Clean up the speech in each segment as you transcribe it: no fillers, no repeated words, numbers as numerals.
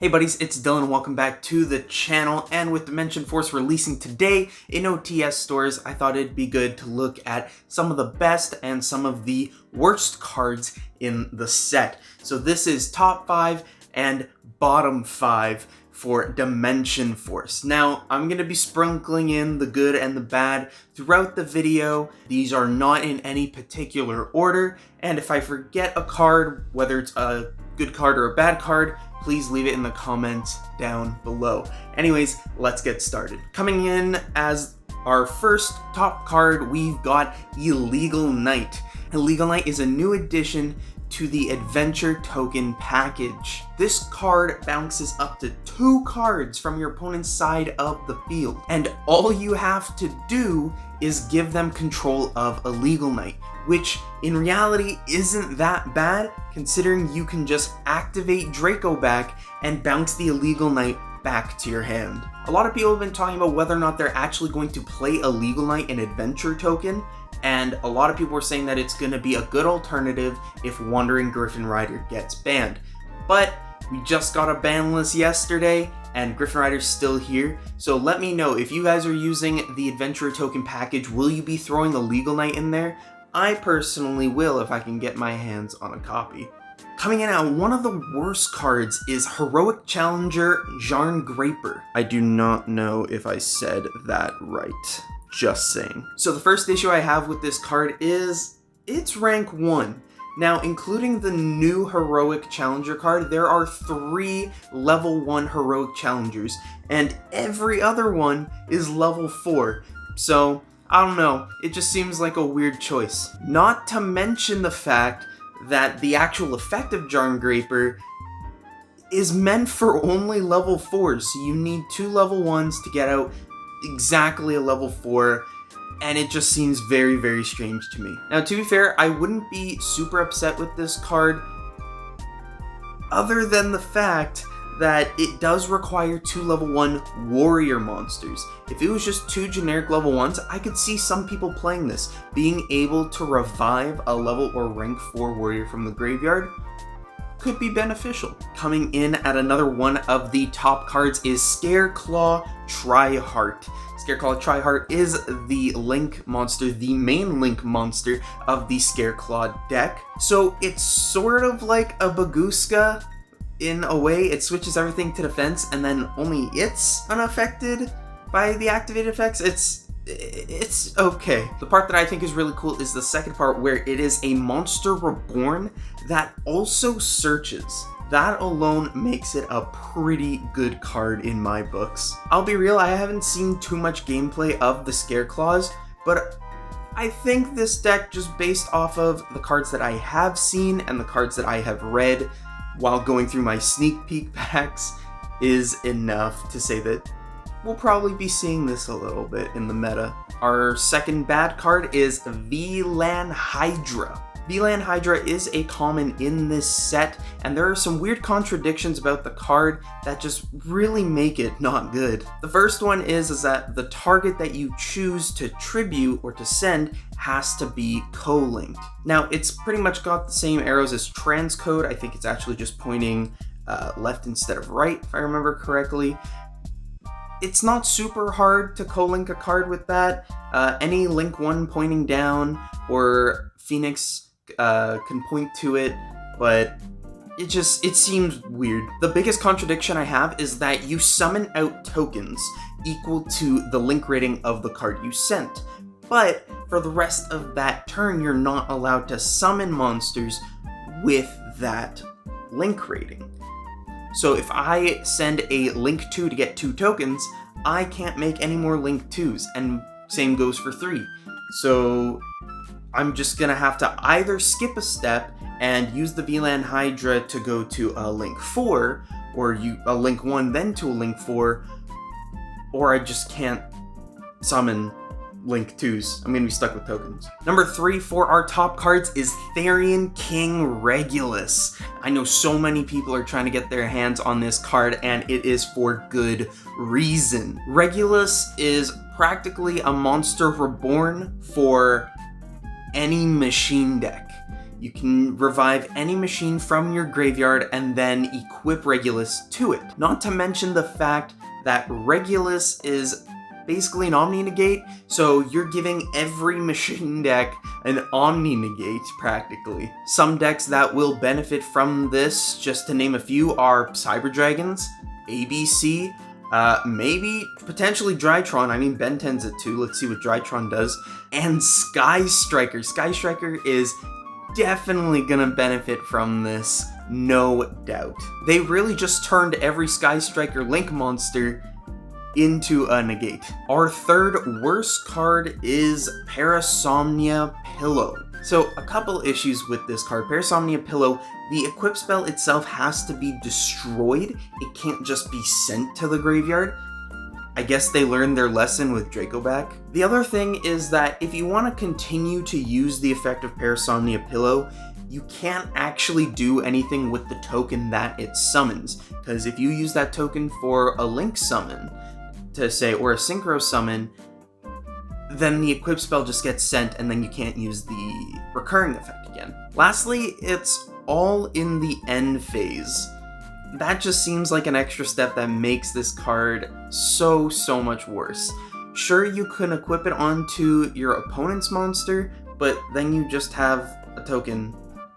Hey buddies, it's Dylan. Welcome back to the channel. And with Dimension Force releasing today in OTS stores, I thought it'd be good to look at some of the best and some of the worst cards in the set. So this is top 5 and bottom 5 for Dimension Force. Now, I'm going to be sprinkling in the good and the bad throughout the video. These are not in any particular order, and if I forget a card, whether it's a good card or a bad card, please leave it in the comments down below. Anyways, let's get started. Coming in as our first top card, we've got Illegal Knight. Illegal Knight is a new addition to the adventure token package. This card bounces up to 2 cards from your opponent's side of the field, and all you have to do is give them control of Illegal Knight, which in reality isn't that bad, considering you can just activate Draco back and bounce the Illegal Knight back to your hand. A lot of people have been talking about whether or not they're actually going to play Illegal Knight in adventure token, and a lot of people are saying that it's going to be a good alternative if Wandering Griffin Rider gets banned. But we just got a ban list yesterday, and Griffin Rider's still here, so let me know if you guys are using the adventure token package, will you be throwing Illegal Knight in there? I personally will if I can get my hands on a copy. Coming in at one of the worst cards is Heroic Challenger Jarn Graper. I do not know if I said that right. Just saying. So the first issue I have with this card is it's rank 1. Now, including the new Heroic Challenger card, there are 3 level 1 Heroic Challengers, and every other one is level 4. So, I don't know, it just seems like a weird choice. Not to mention the fact that the actual effect of Jarn Graper is meant for only level 4s, so you need 2 level 1s to get out exactly a level 4, and it just seems very, very strange to me. Now, to be fair, I wouldn't be super upset with this card, other than the fact that it does require 2 level 1 warrior monsters. If it was just 2 generic level 1s, I could see some people playing this. Being able to revive a level or rank 4 warrior from the graveyard could be beneficial. Coming in at another one of the top cards is SCARECLAW Tryheart. SCARECLAW Tryheart is the Link monster, the main Link monster of the SCARECLAW deck. So it's sort of like a Bagooska in a way. It switches everything to defense, and then only it's unaffected by the activated effects. It's okay. The part that I think is really cool is the second part, where it is a monster reborn that also searches. That alone makes it a pretty good card in my books. I'll be real, I haven't seen too much gameplay of the SCARECLAWs, but I think this deck, just based off of the cards that I have seen and the cards that I have read while going through my sneak peek packs, is enough to say that we'll probably be seeing this a little bit in the meta. Our second bad card is V-LAN HYDRA. V-LAN HYDRA is a common in this set, and there are some weird contradictions about the card that just really make it not good. The first one is that the target that you choose to tribute or to send has to be co-linked. Now, it's pretty much got the same arrows as transcode. I think it's actually just pointing left instead of right, if I remember correctly. It's not super hard to co-link a card with that. Any link 1 pointing down or Phoenix can point to it, but it seems weird. The biggest contradiction I have is that you summon out tokens equal to the link rating of the card you sent, but for the rest of that turn, you're not allowed to summon monsters with that link rating. So if I send a Link 2 to get 2 tokens, I can't make any more Link 2s, and same goes for 3. So I'm just gonna have to either skip a step and use the V-LAN HYDRA to go to a Link 4, or a Link 1 then to a Link 4, or I just can't summon Link 2s. I'm gonna be stuck with tokens. Number 3 for our top cards is Therion King Regulus. I know so many people are trying to get their hands on this card, and it is for good reason. Regulus is practically a monster reborn for any machine deck. You can revive any machine from your graveyard and then equip Regulus to it. Not to mention the fact that Regulus is basically an Omni Negate, so you're giving every machine deck an Omni Negate, practically. Some decks that will benefit from this, just to name a few, are Cyber Dragons, ABC, maybe potentially Drytron. I mean, Ben 10's it too. Let's see what Drytron does. And Sky Striker. Sky Striker is definitely gonna benefit from this, no doubt. They really just turned every Sky Striker Link monster into a negate. Our third worst card is Parasomnia Pillow. So a couple issues with this card. Parasomnia Pillow, the equip spell itself has to be destroyed. It can't just be sent to the graveyard. I guess they learned their lesson with Draco back. The other thing is that if you want to continue to use the effect of Parasomnia Pillow, you can't actually do anything with the token that it summons. Because if you use that token for a Link summon, to say, or a Synchro summon, then the equip spell just gets sent and then you can't use the recurring effect again. Lastly, it's all in the end phase. That just seems like an extra step that makes this card so much worse. Sure, you can equip it onto your opponent's monster, but then you just have a token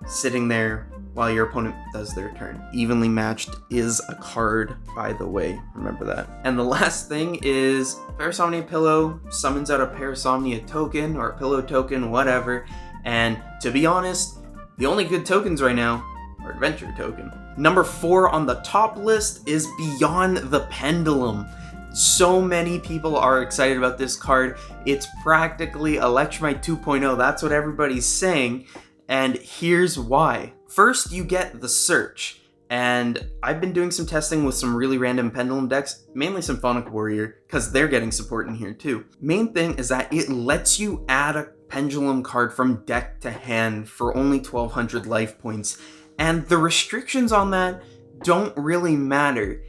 sitting there while your opponent does their turn. Evenly Matched is a card, by the way, remember that. And the last thing is Parasomnia Pillow summons out a Parasomnia token or a Pillow token, whatever, and to be honest, the only good tokens right now are Adventure token. Number 4 on the top list is Beyond the Pendulum. So many people are excited about this card. It's practically Electromite 2.0, that's what everybody's saying, and here's why. First, you get the Search, and I've been doing some testing with some really random Pendulum decks, mainly Symphonic Warrior, because they're getting support in here too. Main thing is that it lets you add a Pendulum card from deck to hand for only 1200 life points, and the restrictions on that don't really matter.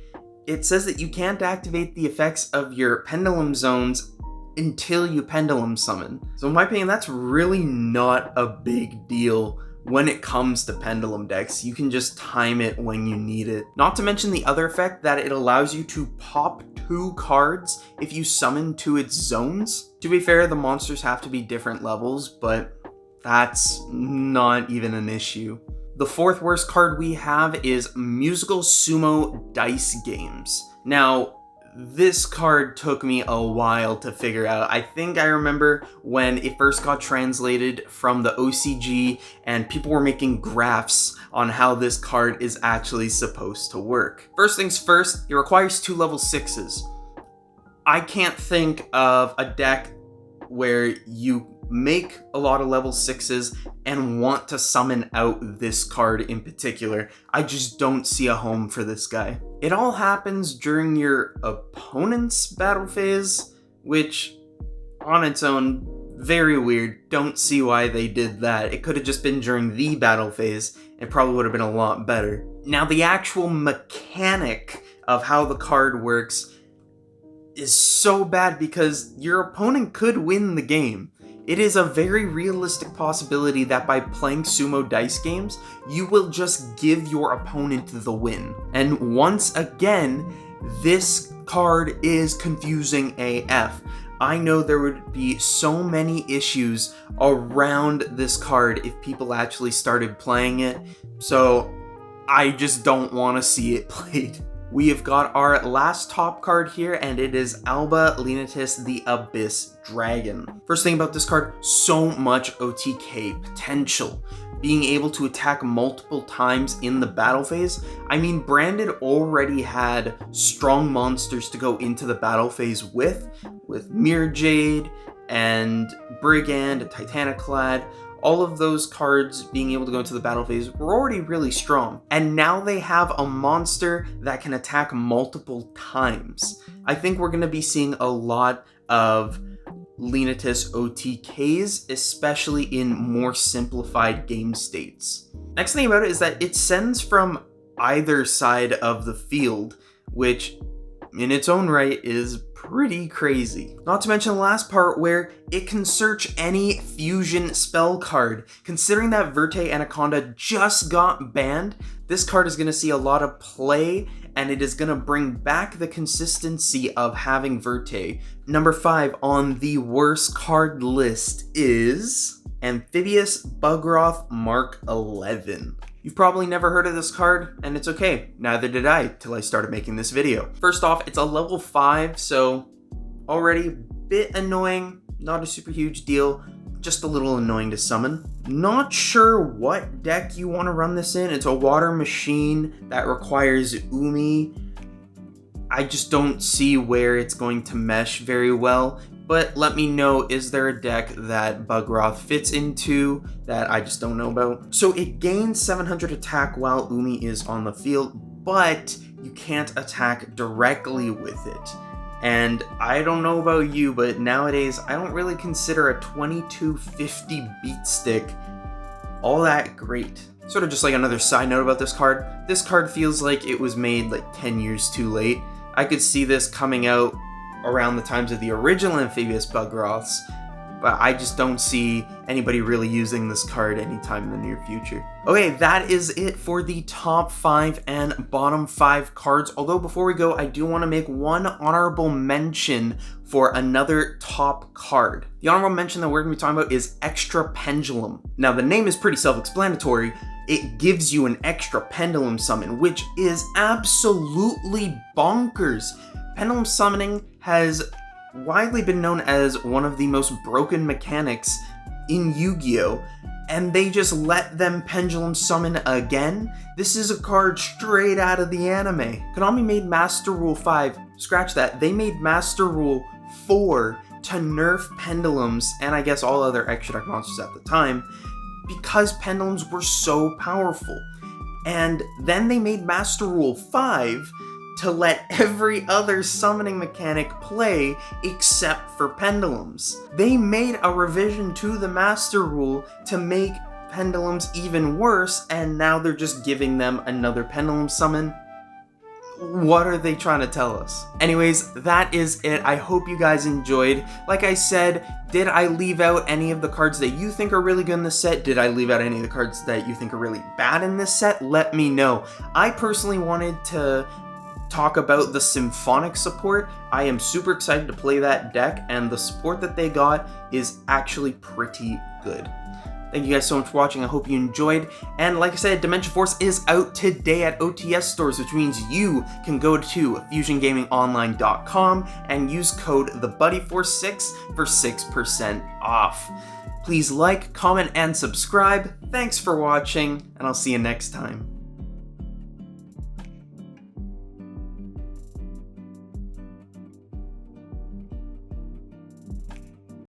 It says that you can't activate the effects of your Pendulum zones until you Pendulum summon. So in my opinion, that's really not a big deal when it comes to Pendulum decks. You can just time it when you need it. Not to mention the other effect that it allows you to pop 2 cards if you summon to its zones. To be fair, the monsters have to be different levels, but that's not even an issue. The 4th worst card we have is Musical Sumo Dice Games. Now, this card took me a while to figure out. I think I remember when it first got translated from the OCG and people were making graphs on how this card is actually supposed to work. First things first, it requires 2 level 6s. I can't think of a deck where you make a lot of level 6s and want to summon out this card in particular. I just don't see a home for this guy. It all happens during your opponent's battle phase, which on its own, very weird. Don't see why they did that. It could have just been during the battle phase and probably would have been a lot better. Now, the actual mechanic of how the card works is so bad because your opponent could win the game. It is a very realistic possibility that by playing sumo dice games, you will just give your opponent the win. And once again, this card is confusing AF. I know there would be so many issues around this card if people actually started playing it, so I just don't want to see it played. We have got our last top card here, and it is Alba Leonatus the Abyss Dragon. First thing about this card, so much OTK potential. Being able to attack multiple times in the battle phase. I mean, Branded already had strong monsters to go into the battle phase with Mirror Jade and Brigand, Titaniclad. All of those cards being able to go into the battle phase were already really strong. And now they have a monster that can attack multiple times. I think we're going to be seeing a lot of Leonatus OTKs, especially in more simplified game states. Next thing about it is that it sends from either side of the field, which in its own right is pretty crazy. Not to mention the last part where it can search any fusion spell card. Considering that Verte Anaconda just got banned, this card is going to see a lot of play, and it is going to bring back the consistency of having Verte. Number 5 on the worst card list is Amphibious Bugroth Mark 11. You've probably never heard of this card, and it's okay. Neither did I till I started making this video. First off, it's a level 5, so already a bit annoying, not a super huge deal, just a little annoying to summon. Not sure what deck you want to run this in. It's a water machine that requires Umi. I just don't see where it's going to mesh very well. But let me know, is there a deck that Bugroth fits into that I just don't know about? So it gains 700 attack while Umi is on the field, but you can't attack directly with it. And I don't know about you, but nowadays I don't really consider a 2250 beat stick all that great. Sort of just like another side note about this card feels like it was made like 10 years too late. I could see this coming out around the times of the original Amphibious Bugroths, but I just don't see anybody really using this card anytime in the near future. Okay, that is it for the top 5 and bottom 5 cards. Although before we go, I do want to make one honorable mention for another top card. The honorable mention that we're going to be talking about is Extra Pendulum. Now, the name is pretty self-explanatory. It gives you an extra Pendulum summon, which is absolutely bonkers. Pendulum summoning has widely been known as one of the most broken mechanics in Yu-Gi-Oh! And they just let them Pendulum summon again? This is a card straight out of the anime. Konami made Master Rule 5, scratch that, they made Master Rule 4 to nerf Pendulums, and I guess all other extra deck monsters at the time, because Pendulums were so powerful. And then they made Master Rule 5 to let every other summoning mechanic play except for Pendulums. They made a revision to the Master Rule to make Pendulums even worse, and now they're just giving them another Pendulum summon. What are they trying to tell us? Anyways, that is it. I hope you guys enjoyed. Like I said, did I leave out any of the cards that you think are really good in this set? Did I leave out any of the cards that you think are really bad in this set? Let me know. I personally wanted to talk about the Symphonic support. I am super excited to play that deck, and the support that they got is actually pretty good. Thank you guys so much for watching. I hope you enjoyed. And like I said, Dimension Force is out today at OTS stores, which means you can go to fusiongamingonline.com and use code TheBuddyForce6 for 6% off. Please like, comment, and subscribe. Thanks for watching, and I'll see you next time.